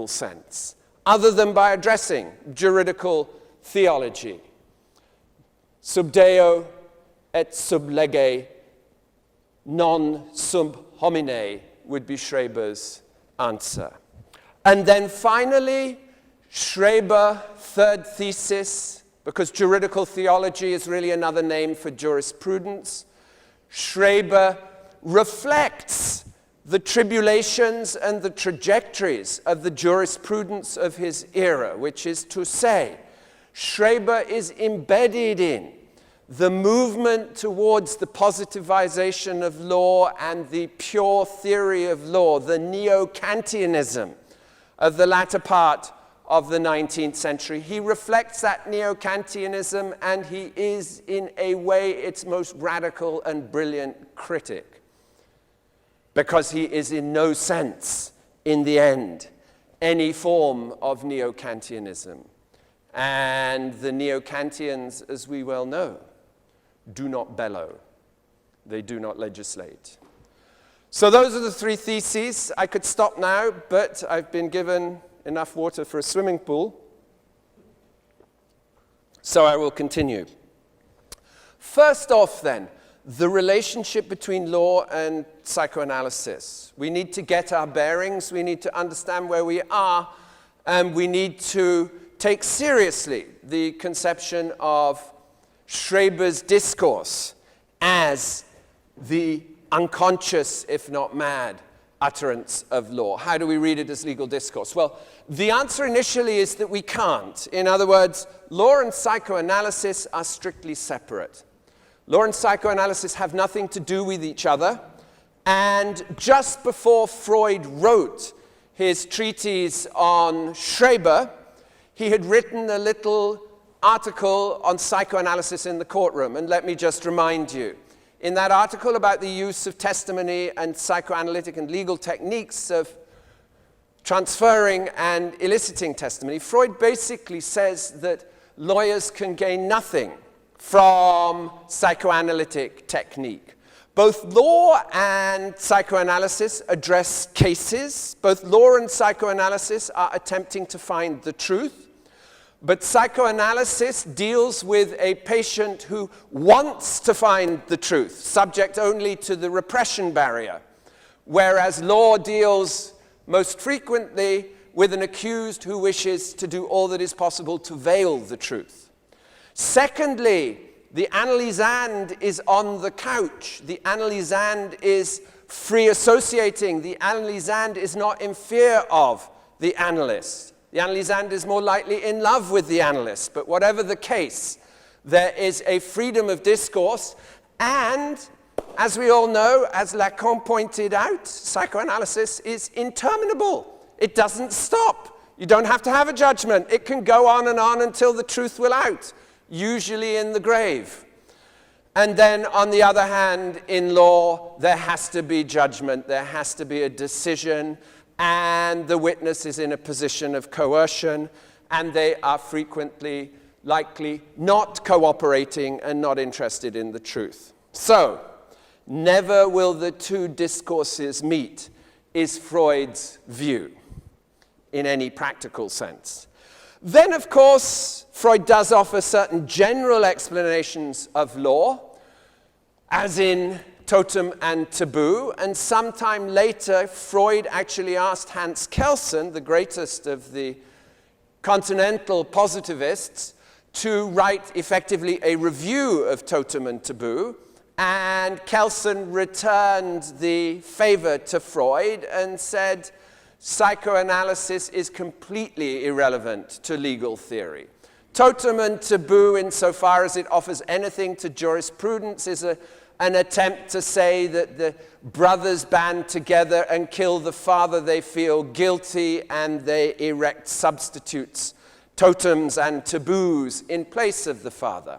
sense, other than by addressing juridical theology. Sub Deo et sub lege non sub homine would be Schreber's answer. And then finally, Schreber, third thesis, because juridical theology is really another name for jurisprudence. Schreber reflects the tribulations and the trajectories of the jurisprudence of his era, which is to say, Schreber is embedded in the movement towards the positivization of law and the pure theory of law, the neo-Kantianism of the latter part of the 19th century. He reflects that neo-Kantianism, and he is, in a way, its most radical and brilliant critic, because he is in no sense, in the end, any form of neo-Kantianism. And the neo-Kantians, as we well know, do not bellow. They do not legislate. So those are the three theses. I could stop now, but I've been given enough water for a swimming pool. So I will continue. First off, then, the relationship between law and psychoanalysis. We need to get our bearings. We need to understand where we are. And we need to take seriously the conception of Schreber's discourse as the unconscious, if not mad, utterance of law. How do we read it as legal discourse? Well, the answer initially is that we can't. In other words, law and psychoanalysis are strictly separate. Law and psychoanalysis have nothing to do with each other. And just before Freud wrote his treatise on Schreber, he had written a little article on psychoanalysis in the courtroom. And let me just remind you, in that article about the use of testimony and psychoanalytic and legal techniques of transferring and eliciting testimony, Freud basically says that lawyers can gain nothing from psychoanalytic technique. Both law and psychoanalysis address cases. Both law and psychoanalysis are attempting to find the truth. But psychoanalysis deals with a patient who wants to find the truth, subject only to the repression barrier, whereas law deals most frequently with an accused who wishes to do all that is possible to veil the truth. Secondly, the analysand is on the couch. The analysand is free associating. The analysand is not in fear of the analyst. The analysand is more likely in love with the analyst. But whatever the case, there is a freedom of discourse. And, as we all know, as Lacan pointed out, psychoanalysis is interminable. It doesn't stop. You don't have to have a judgment. It can go on until the truth will out, usually in the grave. And then, on the other hand, in law, there has to be judgment. There has to be a decision. And the witness is in a position of coercion, and they are frequently, likely, not cooperating and not interested in the truth. So, never will the two discourses meet, is Freud's view, in any practical sense. Then, of course, Freud does offer certain general explanations of law, as in totem and taboo, and sometime later, Freud actually asked Hans Kelsen, the greatest of the continental positivists, to write effectively a review of totem and taboo, and Kelsen returned the favor to Freud and said, psychoanalysis is completely irrelevant to legal theory. Totem and taboo, insofar as it offers anything to jurisprudence, is an attempt to say that the brothers band together and kill the father they feel guilty, and they erect substitutes, totems and taboos, in place of the father.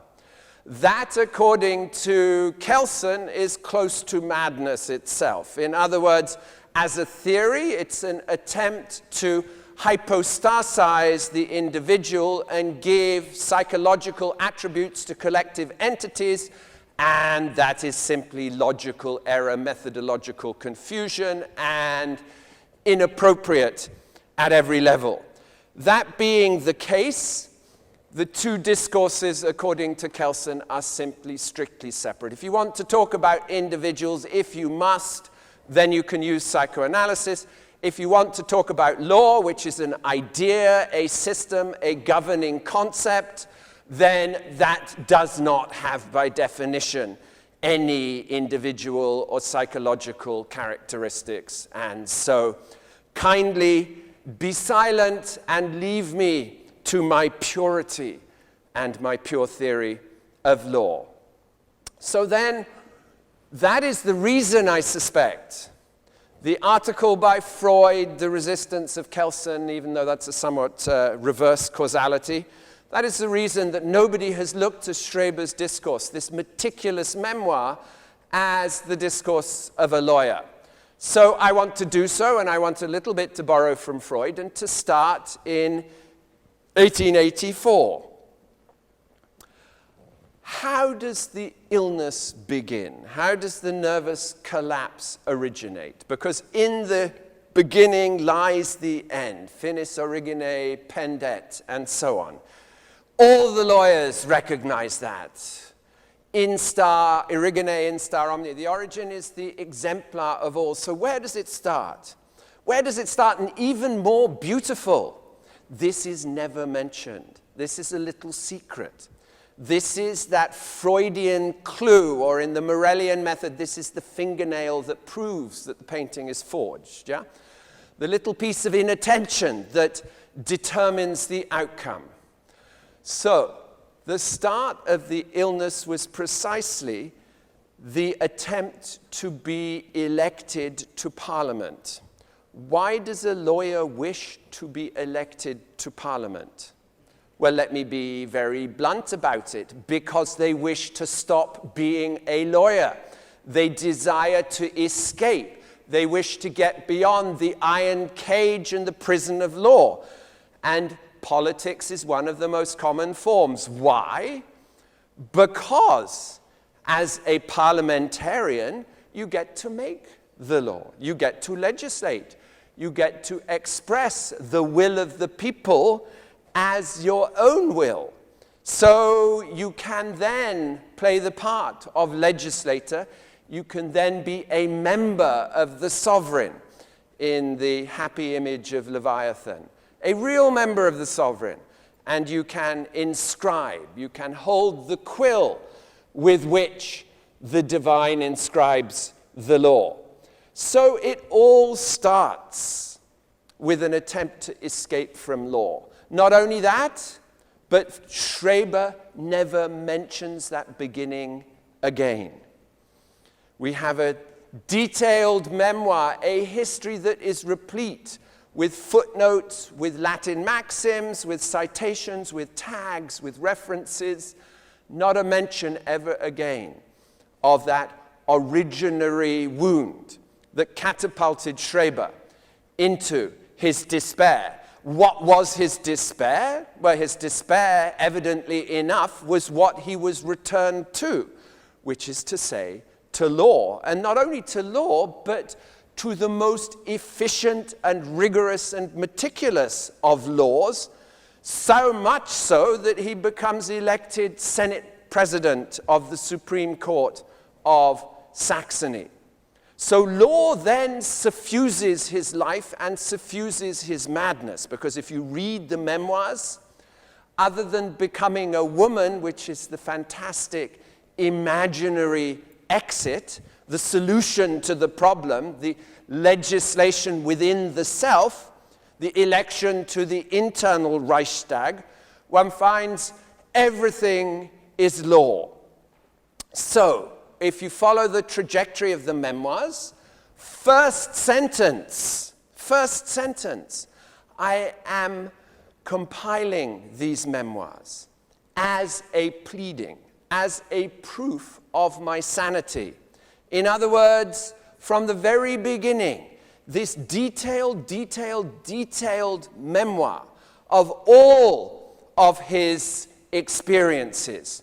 That, according to Kelsen, is close to madness itself. In other words, as a theory, it's an attempt to hypostasize the individual and give psychological attributes to collective entities, and that is simply logical error, methodological confusion, and inappropriate at every level. That being the case, the two discourses, according to Kelsen, are simply strictly separate. If you want to talk about individuals, if you must, then you can use psychoanalysis. If you want to talk about law, which is an idea, a system, a governing concept, then that does not have, by definition, any individual or psychological characteristics. And so, kindly be silent and leave me to my purity and my pure theory of law. So then, that is the reason, I suspect, the article by Freud, The Resistance of Kelsen, even though that's a somewhat reverse causality, that is the reason that nobody has looked to Schreber's discourse, this meticulous memoir, as the discourse of a lawyer. So I want to do so, and I want a little bit to borrow from Freud, and to start in 1884. How does the illness begin? How does the nervous collapse originate? Because in the beginning lies the end. Finis origine pendet, and so on. All the lawyers recognize that. Instar, origine, instar omnia. The origin is the exemplar of all. So where does it start? Where does it start? And even more beautiful, this is never mentioned. This is a little secret. This is that Freudian clue, or in the Morellian method, this is the fingernail that proves that the painting is forged, yeah? The little piece of inattention that determines the outcome. So, the start of the illness was precisely the attempt to be elected to Parliament. Why does a lawyer wish to be elected to Parliament? Well, let me be very blunt about it. Because they wish to stop being a lawyer. They desire to escape. They wish to get beyond the iron cage and the prison of law. And politics is one of the most common forms. Why? Because as a parliamentarian, you get to make the law. You get to legislate. You get to express the will of the people as your own will. So you can then play the part of legislator. You can then be a member of the sovereign in the happy image of Leviathan. A real member of the sovereign. And you can inscribe. You can hold the quill with which the divine inscribes the law. So it all starts with an attempt to escape from law. Not only that, but Schreber never mentions that beginning again. We have a detailed memoir, a history that is replete with footnotes, with Latin maxims, with citations, with tags, with references. Not a mention ever again of that originary wound that catapulted Schreber into his despair. What was his despair? Well, his despair, evidently enough, was what he was returned to, which is to say, to law. And not only to law, but to the most efficient and rigorous and meticulous of laws, so much so that he becomes elected Senate President of the Supreme Court of Saxony. So law then suffuses his life and suffuses his madness, because if you read the memoirs, other than becoming a woman, which is the fantastic imaginary exit, the solution to the problem, the legislation within the self, the election to the internal Reichstag, one finds everything is law. So, if you follow the trajectory of the memoirs, first sentence, I am compiling these memoirs as a pleading, as a proof of my sanity. In other words, from the very beginning, this detailed memoir of all of his experiences,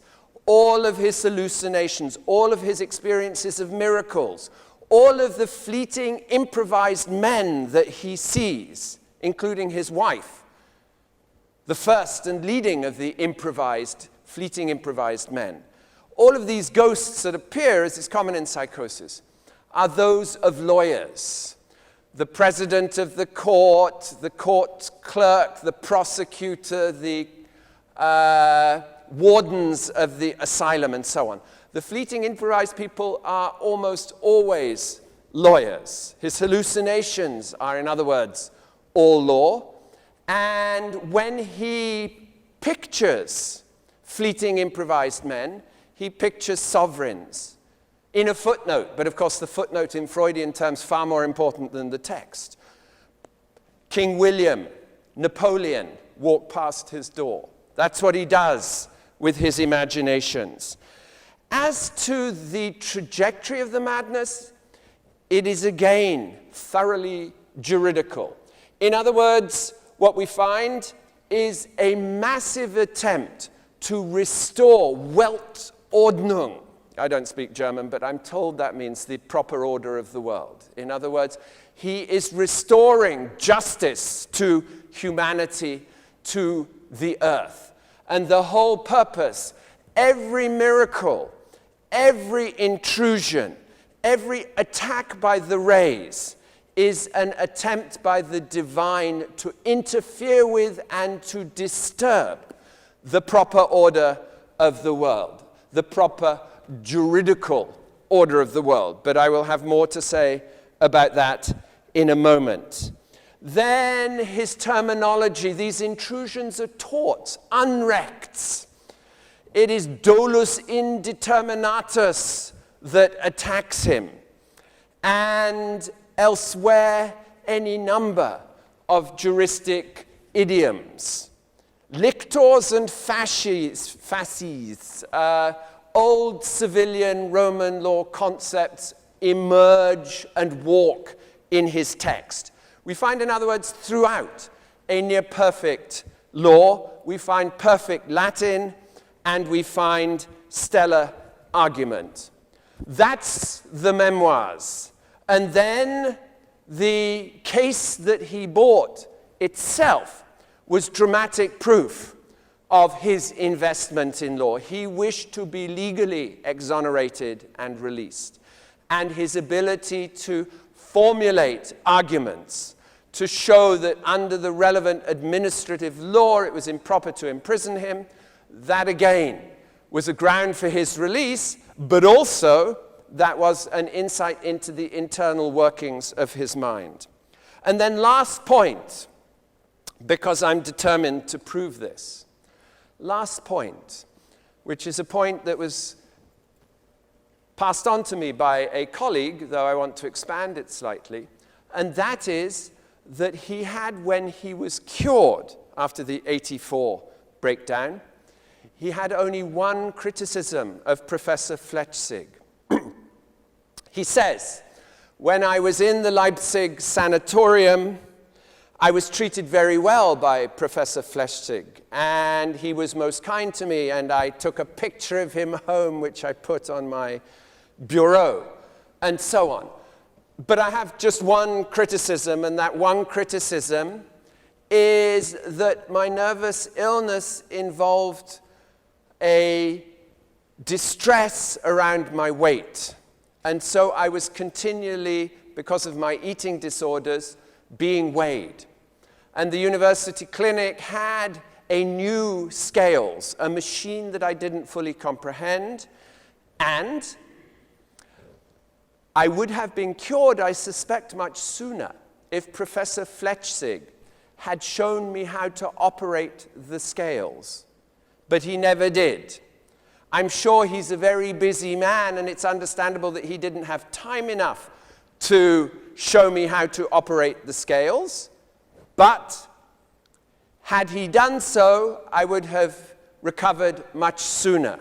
all of his hallucinations, all of his experiences of miracles, all of the fleeting improvised men that he sees including his wife, the first and leading of the fleeting improvised men. All of these ghosts that appear, as is common in psychosis, are those of lawyers. The president of the court clerk, the prosecutor, the wardens of the asylum, and so on. The fleeting improvised people are almost always lawyers. His hallucinations are, in other words, all law. And when he pictures fleeting improvised men, he pictures sovereigns in a footnote. But of course, the footnote in Freudian terms far more important than the text. King William, Napoleon walk past his door. That's what he does with his imaginations. As to the trajectory of the madness, it is again thoroughly juridical. In other words, what we find is a massive attempt to restore Weltordnung. I don't speak German, but I'm told that means the proper order of the world. In other words, he is restoring justice to humanity, to the earth. And the whole purpose, every miracle, every intrusion, every attack by the rays is an attempt by the divine to interfere with and to disturb the proper order of the world, the proper juridical order of the world. But I will have more to say about that in a moment. Then his terminology, these intrusions are taught, unrects. It is dolus indeterminatus that attacks him. And elsewhere, any number of juristic idioms. Lictors and fasces, old civilian Roman law concepts emerge and walk in his text. We find, in other words, throughout a near-perfect law, we find perfect Latin, and we find stellar argument. That's the memoirs. And then the case that he brought itself was dramatic proof of his investment in law. He wished to be legally exonerated and released. And his ability to formulate arguments to show that under the relevant administrative law it was improper to imprison him, that again was a ground for his release, but also that was an insight into the internal workings of his mind. And then last point, because I'm determined to prove this. Last point, which is a point that was passed on to me by a colleague, though I want to expand it slightly, and that is that he had, when he was cured after the 84 breakdown, he had only one criticism of Professor Flechsig. He says, when I was in the Leipzig sanatorium, I was treated very well by Professor Flechsig, and he was most kind to me, and I took a picture of him home, which I put on my bureau, and so on. But I have just one criticism, and that one criticism is that my nervous illness involved a distress around my weight. And so I was continually, because of my eating disorders, being weighed. And the university clinic had a new scales, a machine that I didn't fully comprehend, and I would have been cured, I suspect, much sooner if Professor Flechsig had shown me how to operate the scales. But he never did. I'm sure he's a very busy man, and it's understandable that he didn't have time enough to show me how to operate the scales. But had he done so, I would have recovered much sooner.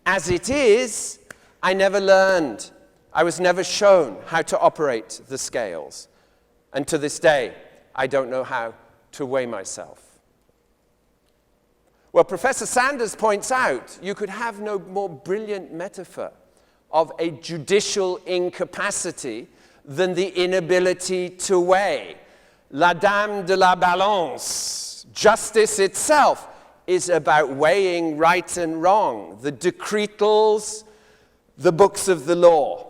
As it is, I never learned. I was never shown how to operate the scales. And to this day, I don't know how to weigh myself. Well, Professor Sanders points out you could have no more brilliant metaphor of a judicial incapacity than the inability to weigh. la dame de la balance. Justice itself is about weighing right and wrong. The decretals, the books of the law,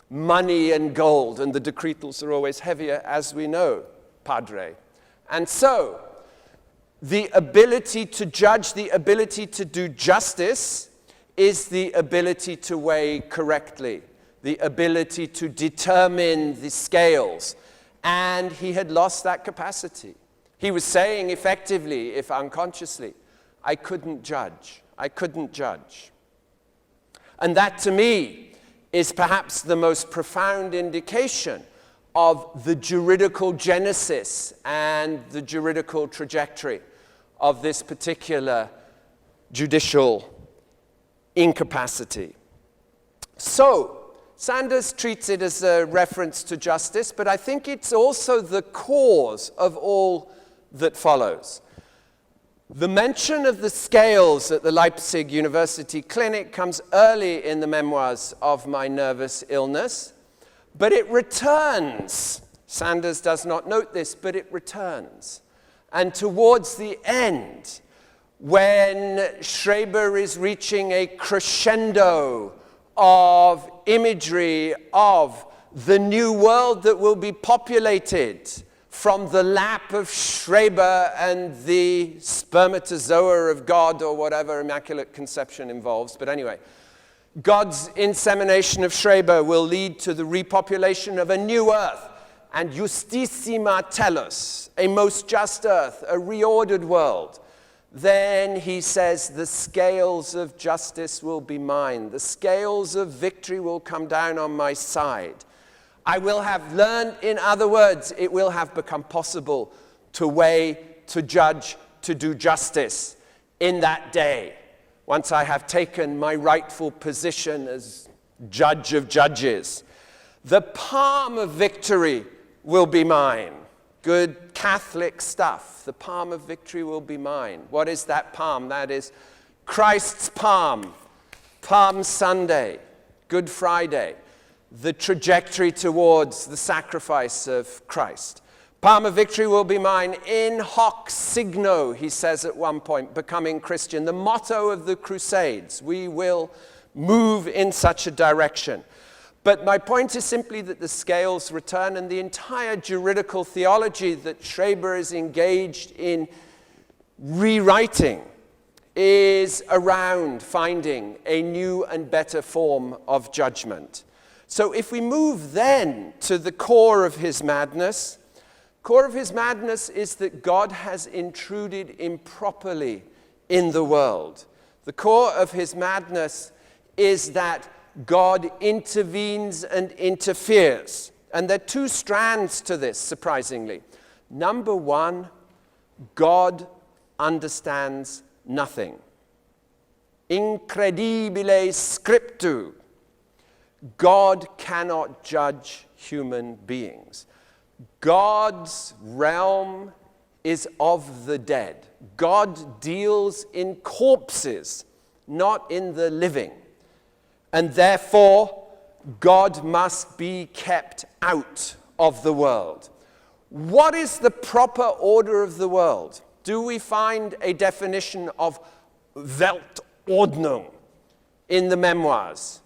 money and gold, and the decretals are always heavier, as we know, Padre. And so, the ability to judge, the ability to do justice, is the ability to weigh correctly, the ability to determine the scales. And he had lost that capacity. He was saying effectively, if unconsciously, I couldn't judge. I couldn't judge. And that, to me, is perhaps the most profound indication of the juridical genesis and the juridical trajectory of this particular judicial incapacity. So, Sanders treats it as a reference to justice, but I think it's also the cause of all that follows. The mention of the scales at the Leipzig University Clinic comes early in the memoirs of my nervous illness, but it returns. Sanders does not note this, but it returns. And towards the end, when Schreber is reaching a crescendo of imagery of the new world that will be populated from the lap of Schreber and the spermatozoa of God, or whatever Immaculate Conception involves. But anyway, God's insemination of Schreber will lead to the repopulation of a new earth, and Justissima Tellus, a most just earth, a reordered world. Then he says, the scales of justice will be mine. The scales of victory will come down on my side. I will have learned, in other words, it will have become possible to weigh, to judge, to do justice in that day, once I have taken my rightful position as judge of judges. The palm of victory will be mine. Good Catholic stuff. The palm of victory will be mine. What is that palm? That is Christ's palm. Palm Sunday, Good Friday, the trajectory towards the sacrifice of Christ. Palm of victory will be mine. In hoc signo, he says at one point, becoming Christian. The motto of the Crusades. We will move in such a direction. But my point is simply that the scales return, and the entire juridical theology that Schreber is engaged in rewriting is around finding a new and better form of judgment. So if we move then to the core of his madness is that God has intruded improperly in the world. The core of his madness is that God intervenes and interferes. And there are two strands to this, surprisingly. Number one, God understands nothing. Incredibile scriptu. God cannot judge human beings. God's realm is of the dead. God deals in corpses, not in the living. And therefore, God must be kept out of the world. What is the proper order of the world? Do we find a definition of Weltordnung in the memoirs?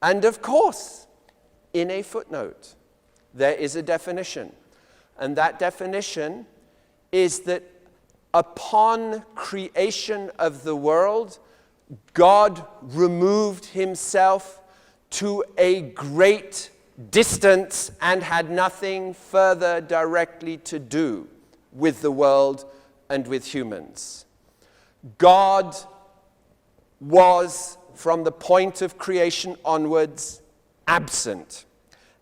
And of course, in a footnote, there is a definition. And that definition is that upon creation of the world, God removed himself to a great distance and had nothing further directly to do with the world and with humans. God was, from the point of creation onwards, absent.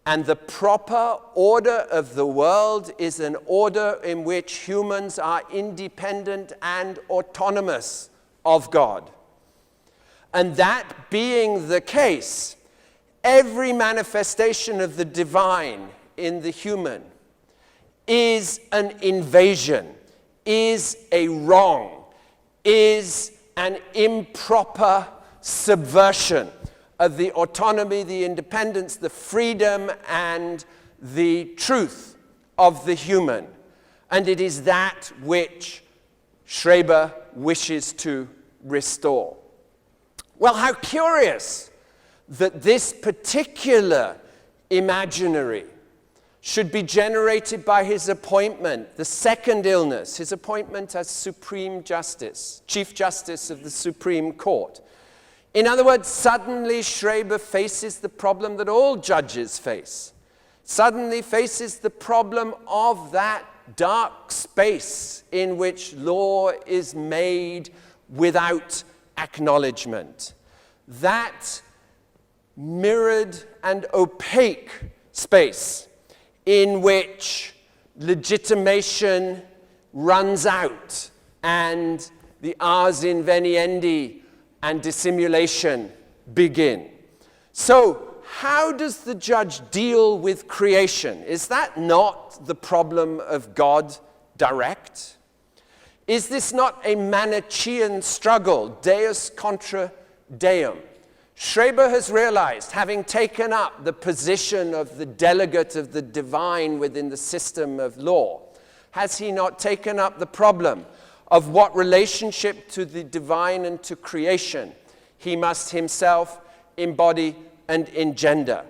And the proper order of the world is an order in which humans are independent and autonomous of God. And that being the case, every manifestation of the divine in the human is an invasion, is a wrong, is an improper subversion of the autonomy, the independence, the freedom, and the truth of the human. And it is that which Schreber wishes to restore. Well, how curious that this particular imaginary should be generated by his appointment, the second illness, his appointment as Supreme Justice, Chief Justice of the Supreme Court. In other words, suddenly Schreber faces the problem that all judges face. Suddenly faces the problem of that dark space in which law is made without acknowledgement. That mirrored and opaque space in which legitimation runs out and the ars inveniendi and dissimulation begin. So, how does the judge deal with creation? Is that not the problem of God direct? Is this not a Manichaean struggle, Deus contra Deum? Schreber has realized, having taken up the position of the delegate of the divine within the system of law, has he not taken up the problem of what relationship to the divine and to creation he must himself embody and engender?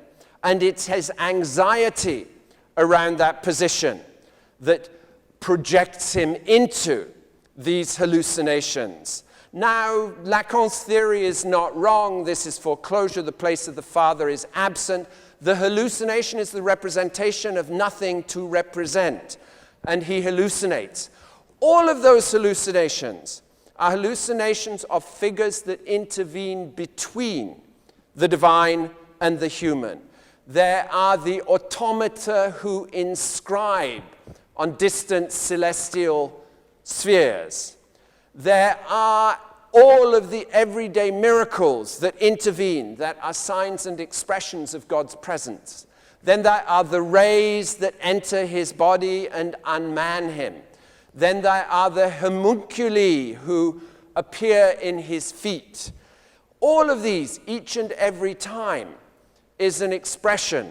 And it's his anxiety around that position that projects him into these hallucinations. Now, Lacan's theory is not wrong. This is foreclosure. The place of the Father is absent. The hallucination is the representation of nothing to represent. And he hallucinates. All of those hallucinations are hallucinations of figures that intervene between the divine and the human. There are the automata who inscribe on distant celestial spheres. There are all of the everyday miracles that intervene, that are signs and expressions of God's presence. Then there are the rays that enter his body and unman him. Then there are the homunculi who appear in his feet. All of these, each and every time, is an expression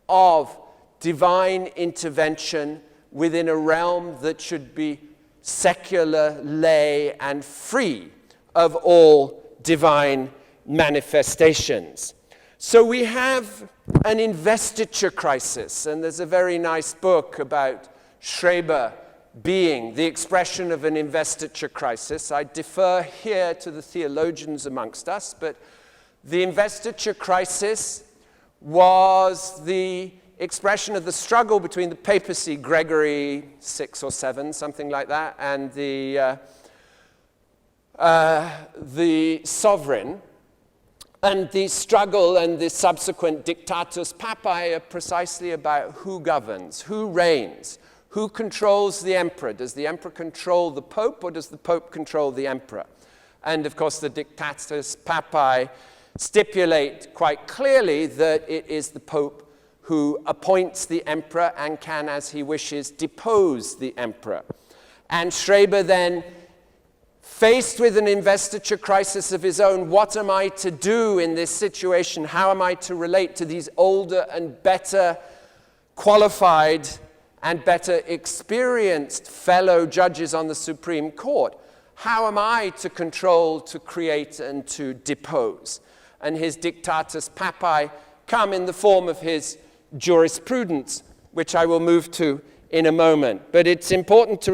of divine intervention within a realm that should be secular, lay, and free of all divine manifestations. So we have an investiture crisis, and there's a very nice book about Schreber being the expression of an investiture crisis. I defer here to the theologians amongst us, but the investiture crisis was the expression of the struggle between the papacy, Gregory VI or VII, something like that, and the sovereign. And the struggle and the subsequent dictatus papae are precisely about who governs, who reigns, who controls the emperor. Does the emperor control the pope, or does the pope control the emperor? And of course, the dictatus papae stipulate quite clearly that it is the pope who appoints the emperor and can, as he wishes, depose the emperor. And Schreber then, faced with an investiture crisis of his own, what am I to do in this situation? How am I to relate to these older and better qualified and better experienced fellow judges on the Supreme Court? How am I to control, to create, and to depose? And his dictatus papae come in the form of his jurisprudence, which I will move to in a moment. But it's important to